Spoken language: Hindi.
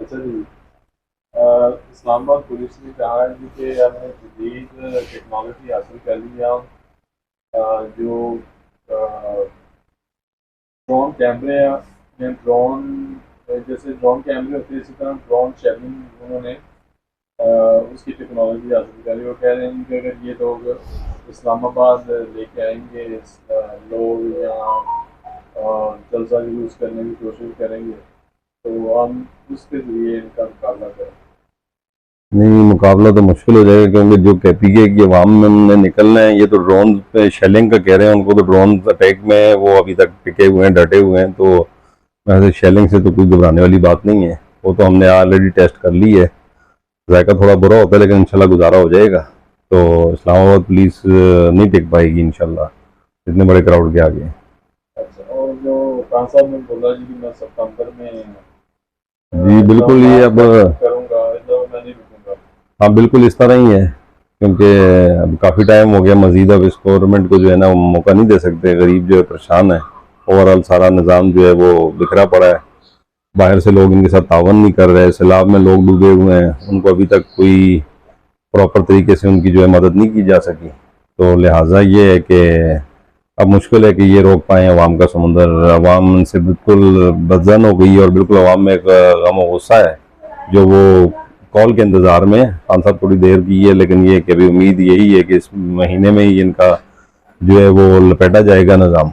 अच्छा जी। इस्लामाबाद पुलिस ने कहा है जी कि हमने जदीद टेक्नोलॉजी हासिल कर ली है। हम जो ड्रोन कैमरे हैं, ड्रोन जैसे ड्रोन कैमरे होते हैं इसी तरह ड्रोन शेलिंग उन्होंने उसकी टेक्नोलॉजी हासिल करी। वो कह रहे हैं कि अगर ये लोग इस्लामाबाद लेके आएंगे लोग यहाँ जलसा यूज़ करने की कोशिश करेंगे तो हम उसके ज़रिए इनका मुकाबला करें। नहीं, मुकाबला तो मुश्किल हो जाएगा क्योंकि जो कैपीके की अवाम में निकलना है, ये तो ड्रोन पे शेलिंग का कह रहे हैं। उनको तो ड्रोन अटैक में वो अभी तक टिके हुए हैं, डटे हुए हैं। तो वैसे शेलिंग से तो कोई घबराने वाली बात नहीं है। वो तो हमने ऑलरेडी टेस्ट कर ली है। जायका थोड़ा बुरा होता है लेकिन इंशाल्लाह गुजारा हो जाएगा। तो इस्लामाबाद पुलिस नहीं टिक पाएगी इंशाल्लाह इतने बड़े क्राउड के आगे। अच्छा, और जो खान साहब ने बोला जी कि मैं सितंबर में जी बिल्कुल, ये इस्लामाबाद अब का रुख करूँगा, मतलब मैं नहीं रुकूंगा। हाँ बिल्कुल इस तरह ही है क्योंकि अब काफ़ी टाइम हो गया। मजीद अब इस गवर्नमेंट को जो है ना वो मौका नहीं दे सकते। गरीब जो है परेशान है। ओवरऑल सारा निज़ाम जो है वो बिखरा पड़ा है। बाहर से लोग इनके साथ तावन नहीं कर रहे। सैलाब में लोग डूबे हुए हैं, उनको अभी तक कोई प्रॉपर तरीके से उनकी जो है मदद नहीं की जा सकी। तो लिहाजा ये है कि अब मुश्किल है कि ये रोक पाएँ अवाम का समुंदर। अवाम से बिल्कुल बदजन हो गई है और बिल्कुल अवाम में एक गम और गुस्सा है जो वो कॉल के इंतज़ार में है। खान साहब थोड़ी देर की है लेकिन ये कि अभी उम्मीद यही है कि इस महीने में ही इनका जो है वो लपेटा जाएगा निज़ाम।